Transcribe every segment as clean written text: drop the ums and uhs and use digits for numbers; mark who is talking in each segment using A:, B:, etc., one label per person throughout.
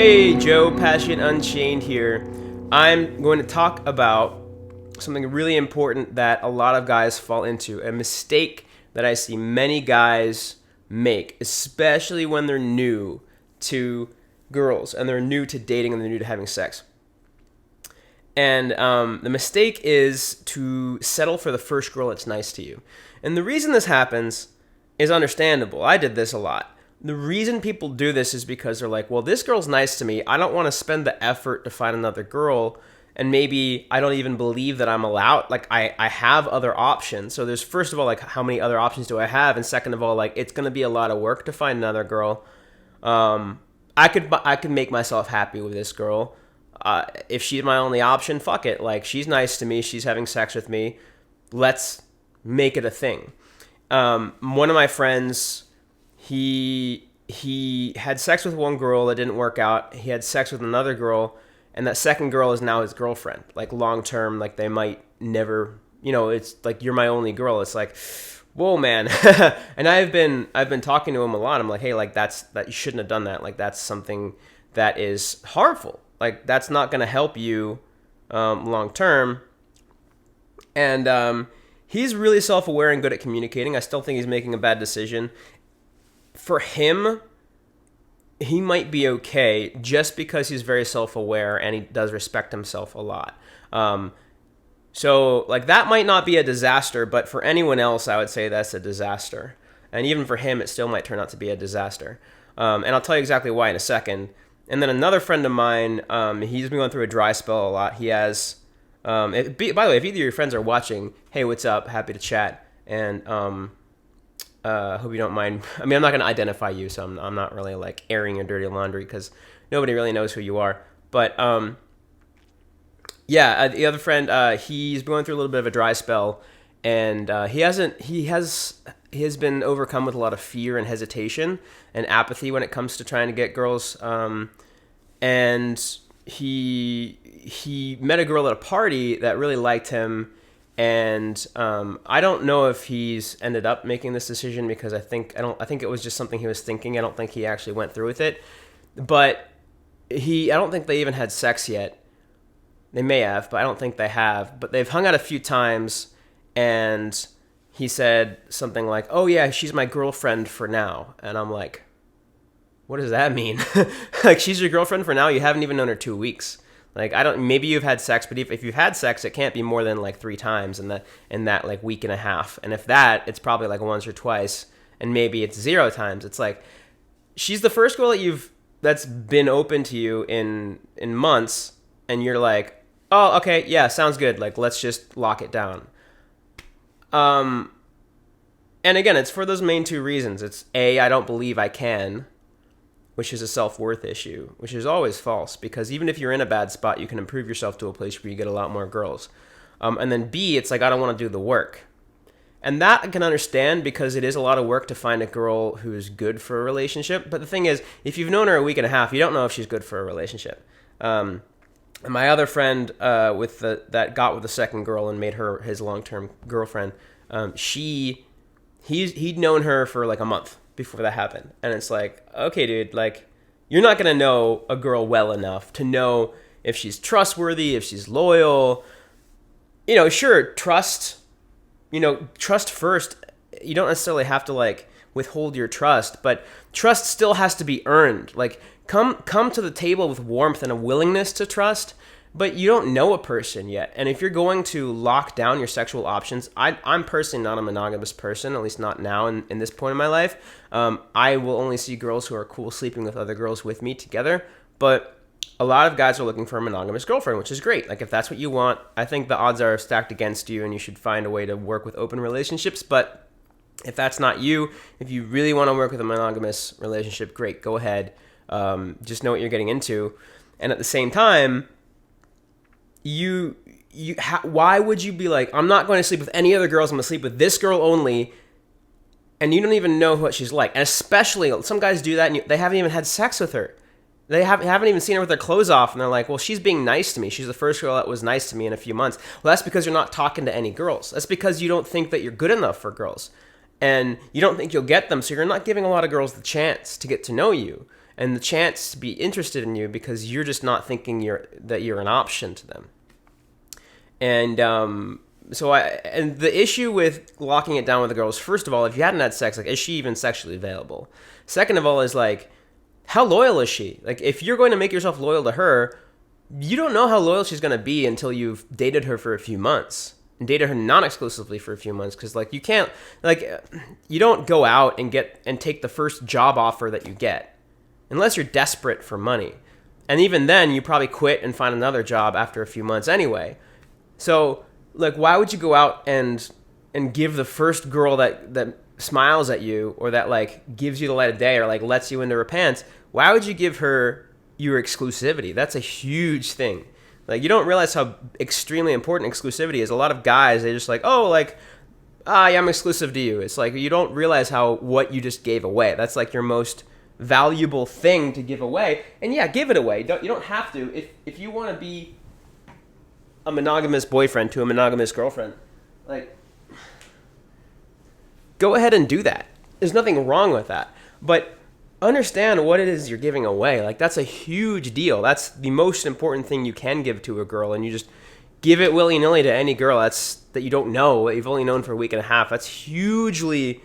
A: Hey, Joe, Passion Unchained here. I'm going to talk about something really important that a lot of guys fall into, a mistake that I see many guys make, especially when they're new to girls and they're new to dating and they're new to having sex. And the mistake is to settle for the first girl that's nice to you. And the reason this happens is understandable. I did this a lot. The reason people do this is because they're like, well, this girl's nice to me. I don't want to spend the effort to find another girl. And maybe I don't even believe that I'm allowed. Like, I have other options. So there's, first of all, like, how many other options do I have? And second of all, like, it's going to be a lot of work to find another girl. I could make myself happy with this girl. If she's my only option, fuck it. Like, she's nice to me. She's having sex with me. Let's make it a thing. One of my friends, he had sex with one girl that didn't work out. He had sex with another girl, and that second girl is now his girlfriend. Like, long term, like, they might never, it's like, you're my only girl. It's like, whoa, man. And I've been talking to him a lot. I'm like, hey, like, that you shouldn't have done that. Like, that's something that is harmful. Like, that's not going to help you long term. And he's really self-aware and good at communicating. I still think he's making a bad decision. For him, he might be okay just because he's very self-aware and he does respect himself a lot. So, like, that might not be a disaster, but for anyone else, I would say that's a disaster. And even for him, it still might turn out to be a disaster. And I'll tell you exactly why in a second. And then another friend of mine, he's been going through a dry spell a lot. He has, by the way, if either of your friends are watching, hey, what's up? Happy to chat. And hope you don't mind. I mean, I'm not going to identify you, so I'm not really, like, airing your dirty laundry because nobody really knows who you are. But, the other friend, he's going through a little bit of a dry spell, and he has been overcome with a lot of fear and hesitation and apathy when it comes to trying to get girls. And he met a girl at a party that really liked him. And I don't know if he's ended up making this decision because I think it was just something he was thinking. I don't think he actually went through with it. But I don't think they even had sex yet. They may have, but I don't think they have. But they've hung out a few times, and he said something like, "Oh yeah, she's my girlfriend for now." And I'm like, what does that mean? Like, she's your girlfriend for now? You haven't even known her 2 weeks. Like, maybe you've had sex, but if you've had sex, it can't be more than like 3 times in that like week and a half. And if that, it's probably like once or twice, and maybe it's 0 times. It's like, she's the first girl that's been open to you in months, and you're like, oh, okay, yeah, sounds good. Like, let's just lock it down. And again, it's for those main 2 reasons. It's A, I don't believe I can, which is a self-worth issue, which is always false, because even if you're in a bad spot, you can improve yourself to a place where you get a lot more girls. And then B, it's like, I don't want to do the work. And that I can understand, because it is a lot of work to find a girl who's good for a relationship. But the thing is, if you've known her a week and a half, you don't know if she's good for a relationship. And my other friend that got with the second girl and made her his long-term girlfriend, he'd known her for like a month before that happened. And it's like, okay, dude, like, you're not going to know a girl well enough to know if she's trustworthy, if she's loyal. Sure, trust first. You don't necessarily have to, like, withhold your trust, but trust still has to be earned. Like, come to the table with warmth and a willingness to trust, but you don't know a person yet. And if you're going to lock down your sexual options, I'm personally not a monogamous person, at least not now in this point in my life. I will only see girls who are cool sleeping with other girls with me together. But a lot of guys are looking for a monogamous girlfriend, which is great. Like, if that's what you want, I think the odds are stacked against you, and you should find a way to work with open relationships. But if that's not you, if you really want to work with a monogamous relationship, great, go ahead. Just know what you're getting into. And at the same time, why would you be like, I'm not going to sleep with any other girls, I'm going to sleep with this girl only, and you don't even know what she's like? And especially, some guys do that, and they haven't even had sex with her. They haven't even seen her with her clothes off, and they're like, well, she's being nice to me. She's the first girl that was nice to me in a few months. Well, that's because you're not talking to any girls. That's because you don't think that you're good enough for girls. And you don't think you'll get them, so you're not giving a lot of girls the chance to get to know you. and the chance to be interested in you because you're just not thinking that you're an option to them. And and the issue with locking it down with a girl is, first of all, if you hadn't had sex, like, is she even sexually available? Second of all is, like, how loyal is she? Like, if you're going to make yourself loyal to her, you don't know how loyal she's going to be until you've dated her for a few months and dated her non-exclusively for a few months. Because, like, you can't, like, you don't go out and take the first job offer that you get unless you're desperate for money. And even then, you probably quit and find another job after a few months anyway. So, like, why would you go out and give the first girl that smiles at you, or that, like, gives you the light of day, or, like, lets you into her pants, why would you give her your exclusivity? That's a huge thing. Like, you don't realize how extremely important exclusivity is. A lot of guys, they just like, oh, like, yeah, I'm exclusive to you. It's like, you don't realize what you just gave away. That's like your most valuable thing to give away. And yeah, give it away. You don't have to. If you want to be a monogamous boyfriend to a monogamous girlfriend, like, go ahead and do that. There's nothing wrong with that. But understand what it is you're giving away. Like, that's a huge deal. That's the most important thing you can give to a girl, and you just give it willy-nilly to any girl that you don't know, that you've only known for a week and a half. That's hugely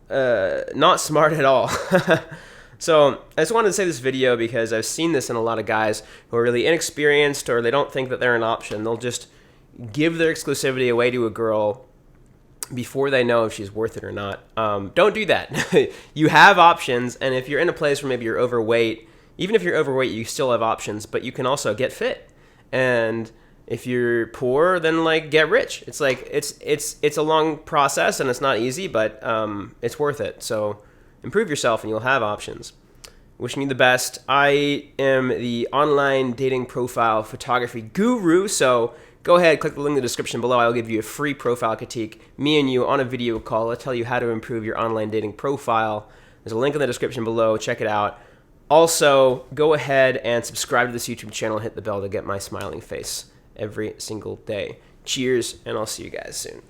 A: not smart at all. So I just wanted to say this video because I've seen this in a lot of guys who are really inexperienced, or they don't think that they're an option. They'll just give their exclusivity away to a girl before they know if she's worth it or not. Don't do that. You have options, and if you're in a place where maybe you're overweight, even if you're overweight, you still have options, but you can also get fit. And if you're poor, then, like, get rich. It's like, it's a long process, and it's not easy, but it's worth it. So improve yourself, and you'll have options. Wishing you the best. I am the online dating profile photography guru, so go ahead, click the link in the description below. I will give you a free profile critique, me and you on a video call. I'll tell you how to improve your online dating profile. There's a link in the description below. Check it out. Also, go ahead and subscribe to this YouTube channel and hit the bell to get my smiling face every single day. Cheers, and I'll see you guys soon.